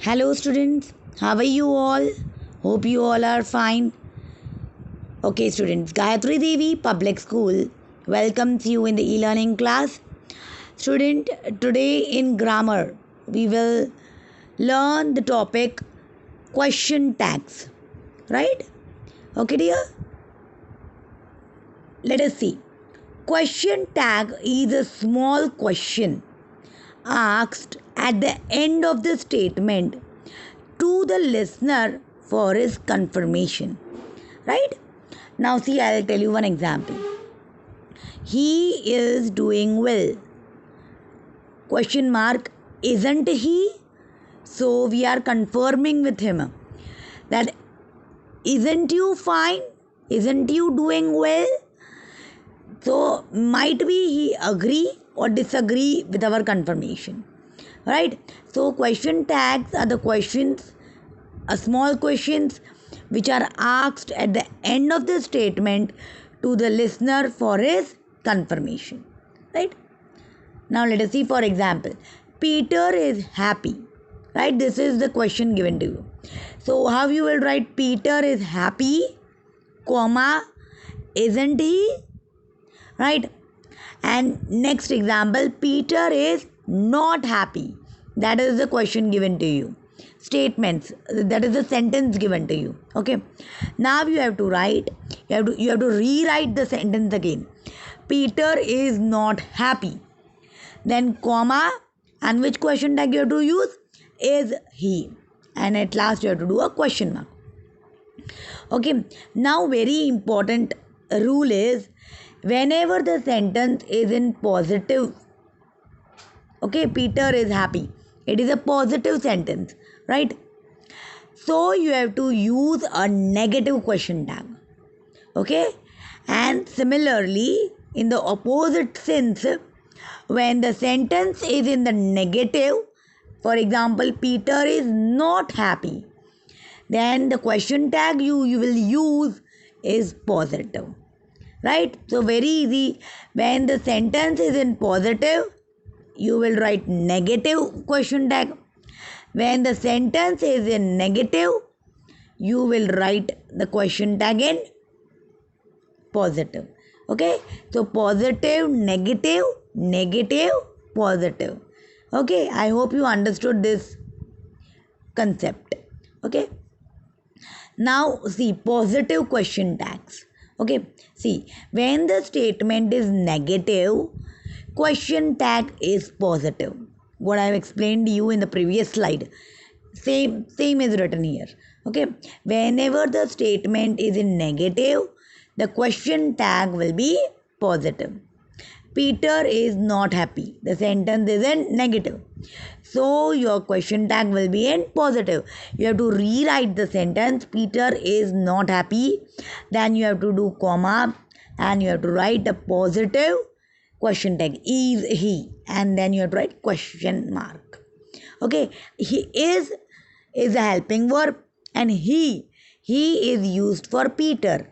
Hello, students. How are you all? Hope you all are fine. Okay, students. Gayatri Devi Public School welcomes you in the e-learning class. Student, today in grammar, we will learn the topic question tags. Right? Okay, dear? Let us see. Question tag is a small question asked at the end of the statement to the listener for his confirmation. Right? Now, see, I'll tell you one example. He is doing well. Question mark, isn't he? So, we are confirming with him that isn't you fine? Isn't you doing well? So, might be he agree or disagree with our confirmation. Right? So, question tags are the questions, small questions which are asked at the end of the statement to the listener for his confirmation. Right? Now, let us see, for example, Peter is happy. Right? This is the question given to you. So, how you will write Peter is happy, comma, isn't he? Right? And next example, Peter is not happy. That is the question given to you. Statements, that is the sentence given to you. Okay. Now you have to write, you have to rewrite the sentence again. Peter is not happy. Then comma, and which question tag you have to use? Is he. And at last you have to do a question mark. Okay. Now very important rule is, whenever the sentence is in positive, okay, Peter is happy, it is a positive sentence, right? So you have to use a negative question tag. Okay. And similarly, in the opposite sense, when the sentence is in the negative, for example, Peter is not happy, then the question tag you will use is positive. Right? So very easy. When the sentence is in positive, you will write negative question tag. When the sentence is in negative, you will write the question tag in positive. Okay? So positive, negative, negative, positive. Okay? I hope you understood this concept. Okay? Now see, positive question tags. Okay, see, when the statement is negative, question tag is positive. What I have explained to you in the previous slide, same is written here. Okay, whenever the statement is in negative, the question tag will be positive. Peter is not happy. The sentence is in negative. So your question tag will be in positive. You have to rewrite the sentence. Peter is not happy. Then you have to do comma and you have to write a positive question tag. Is he? And then you have to write question mark. Okay. He is a helping verb, and he is used for Peter.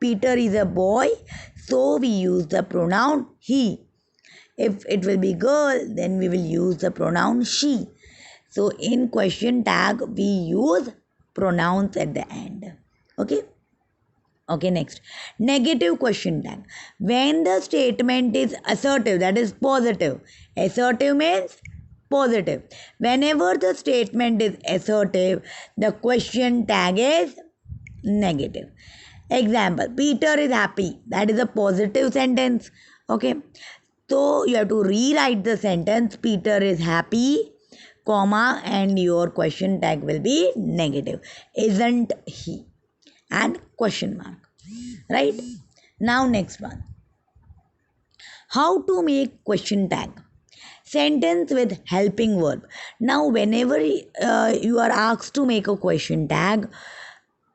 Peter is a boy, so we use the pronoun he. If it will be girl, then we will use the pronoun she. So in question tag, we use pronouns at the end. Okay. Okay, next. Negative question tag. When the statement is assertive, that is positive. Assertive means positive. Whenever the statement is assertive, the question tag is negative. Example, Peter is happy. That is a positive sentence. Okay. So you have to rewrite the sentence, Peter is happy, comma, and your question tag will be negative. Isn't he? And question mark. Right? Now next one. How to make question tag? Sentence with helping verb. Now whenever you are asked to make a question tag,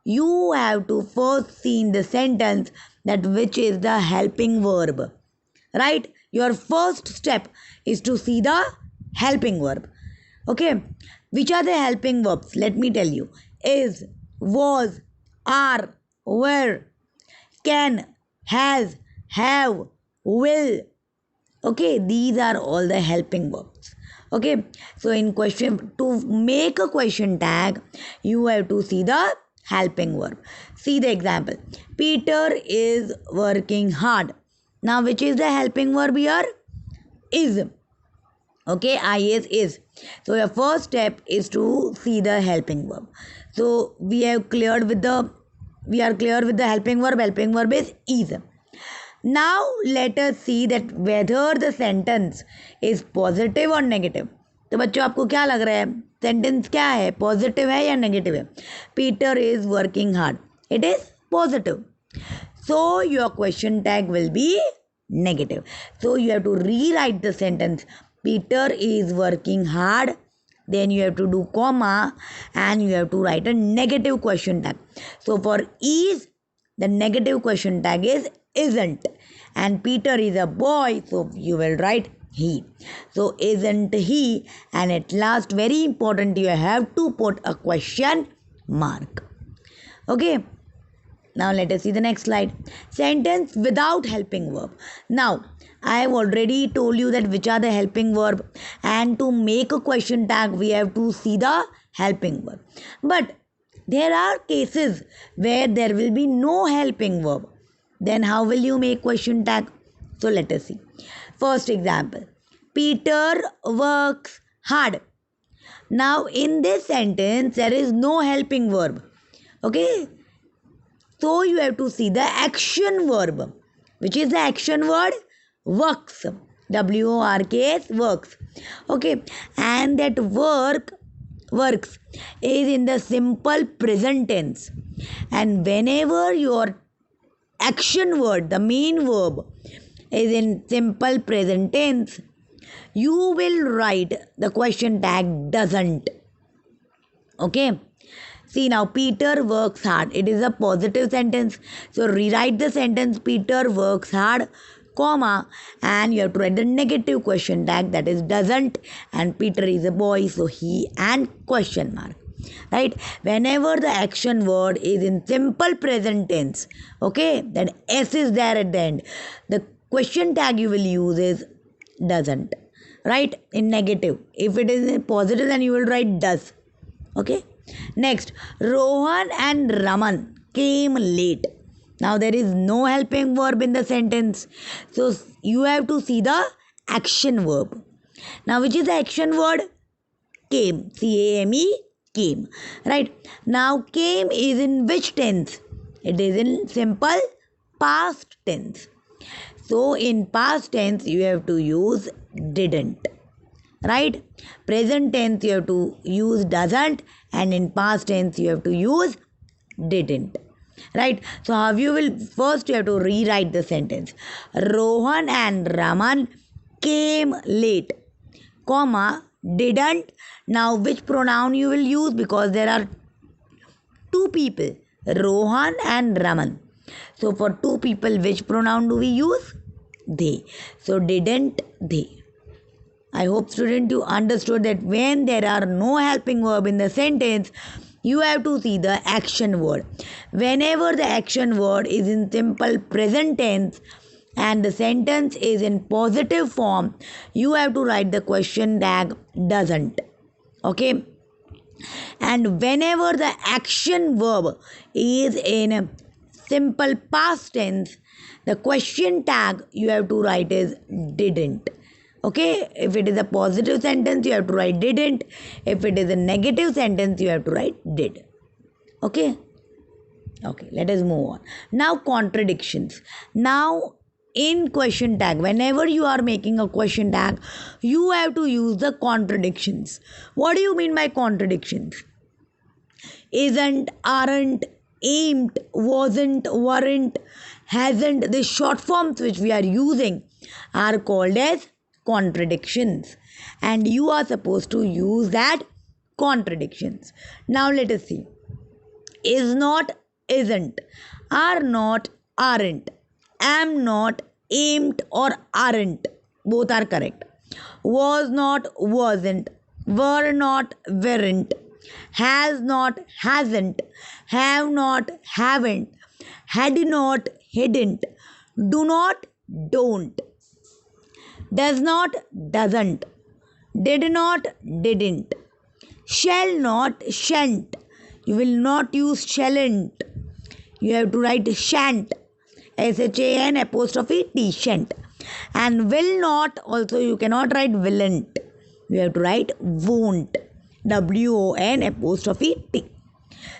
you have to first see in the sentence that which is the helping verb. Right? Your first step is to see the helping verb. Okay. Which are the helping verbs? Let me tell you. Is, was, are, were, can, has, have, will. Okay. These are all the helping verbs. Okay, so in question, to make a question tag, you have to see the helping verb. See the example. Peter is working hard. Now, which is the helping verb here? Is. Okay, is. So your first step is to see the helping verb. So we are clear with the helping verb. Helping verb is. Now let us see that whether the sentence is positive or negative. तो बच्चों आपको क्या लग रहा है, sentence क्या है, positive है या नेगेटिव है? Peter is working hard, it is positive. So your question tag will be negative. So you have to rewrite the sentence. Peter is working hard. Then you have to do comma and you have to write a negative question tag. So for is, the negative question tag is isn't. And Peter is a boy, so you will write he. So isn't he? And at last, very important, you have to put a question mark. Okay. Now let us see the next slide. Sentence without helping verb. Now I have already told you that which are the helping verb, and to make a question tag we have to see the helping verb. But there are cases where there will be no helping verb. Then how will you make question tag? So let us see. First example. Peter works hard. Now in this sentence there is no helping verb. Okay. So you have to see the action verb. Which is the action word? Works. W-O-R-K-S, works. Okay. And that works is in the simple present tense. And whenever your action word, the main verb, is in simple present tense, you will write the question tag doesn't. Okay. See now, Peter works hard. It is a positive sentence. So rewrite the sentence, Peter works hard, comma, and you have to write the negative question tag, that is doesn't, and Peter is a boy, so he, and question mark. Right? Whenever the action word is in simple present tense, okay, that S is there at the end, the question tag you will use is doesn't. Right? In negative. If it is in positive, then you will write does. Okay. Next, Rohan and Raman came late. Now there is no helping verb in the sentence. So you have to see the action verb. Now which is the action word? Came. C-A-M-E, came. Right. Now came is in which tense? It is in simple past tense. So in past tense you have to use didn't. Right? Present tense you have to use doesn't, and in past tense you have to use didn't. Right? So how you will, first you have to rewrite the sentence. Rohan and Raman came late, comma, didn't. Now which pronoun you will use, because there are two people, Rohan and Raman. So for two people, which pronoun do we use? They. So didn't they. I hope student you understood that when there are no helping verb in the sentence, you have to see the action word. Whenever the action word is in simple present tense and the sentence is in positive form, you have to write the question tag doesn't. Okay. And whenever the action verb is in simple past tense, the question tag you have to write is didn't. Okay, if it is a positive sentence, you have to write didn't. If it is a negative sentence, you have to write did. Okay. Okay, let us move on. Now, contradictions. Now, in question tag, whenever you are making a question tag, you have to use the contradictions. What do you mean by contradictions? Isn't, aren't, aimed, wasn't, weren't, hasn't. The short forms which we are using are called as contradictions, and you are supposed to use that contradictions. Now let us see. Is not, isn't, are not, aren't, am not, aimed or aren't, both are correct. Was not, wasn't, were not, weren't, has not, hasn't, have not, haven't, had not, hadn't, do not, don't, does not, doesn't, Did not, didn't. Shall not, shan't. You will not use shalln't. You have to write shan't. SHAN apostrophe T, shan't. And will not, also you cannot write willn't. You have to write won't. WON apostrophe T.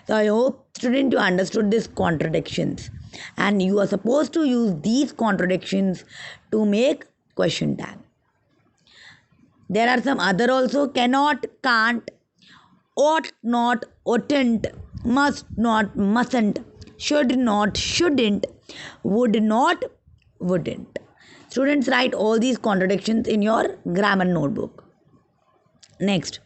So I hope student you understood these contradictions. And you are supposed to use these contradictions to make question tag. There are some other also: cannot, can't, ought not, oughtn't, must not, mustn't, should not, shouldn't, would not, wouldn't. Students, write all these contradictions in your grammar notebook. Next,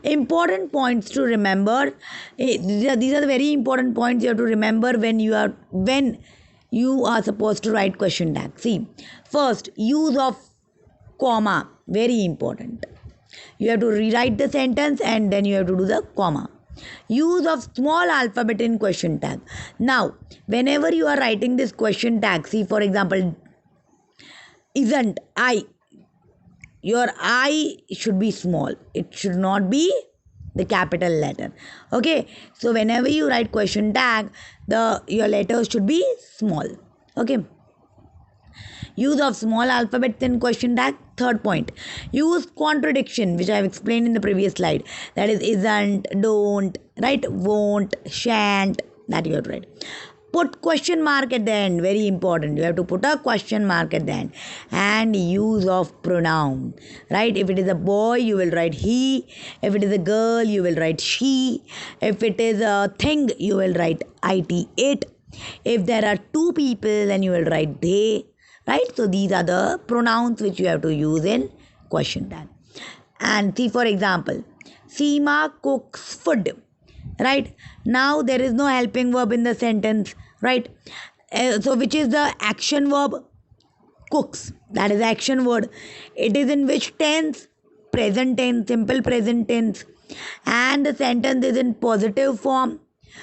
important points to remember. These are the very important points you have to remember when you are supposed to write question tag. See, first, use of comma, very important. You have to rewrite the sentence and then you have to do the comma. Use of small alphabet in question tag. Now, whenever you are writing this question tag, see, for example, isn't, I, your I should be small. It should not be the capital letter. Okay, so whenever you write question tag, your letters should be small. Okay. Use of small alphabets in question tag. Third point, use contradiction, which I have explained in the previous slide. That is isn't, don't, right? Won't, shan't. That you have to write. Put question mark at the end. Very important. You have to put a question mark at the end. And use of pronoun. Right? If it is a boy, you will write he. If it is a girl, you will write she. If it is a thing, you will write it. If there are two people, then you will write they. Right? So these are the pronouns which you have to use in question tag. And see, for example, Seema cooks food. Right? Now there is no helping verb in the sentence. Right? So which is the action verb? Cooks. That is action word. It is in which tense? Present tense, simple present tense. And the sentence is in positive form.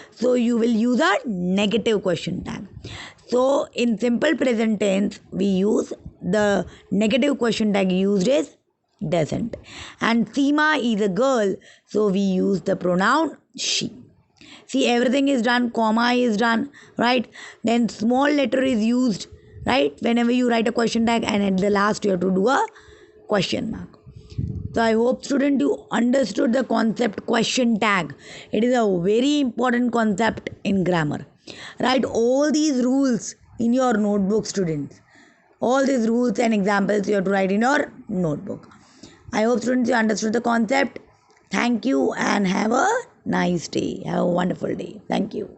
So you will use a negative question tag. So in simple present tense, we use the negative question tag used is doesn't. And Seema is a girl, so we use the pronoun she. See, everything is done, comma is done, right? Then small letter is used, right? Whenever you write a question tag, and at the last you have to do a question mark. So I hope student you understood the concept question tag. It is a very important concept in grammar. Write all these rules in your notebook, students. All these rules and examples you have to write in your notebook. I hope students you understood the concept. Thank you and have a nice day. Have a wonderful day. Thank you.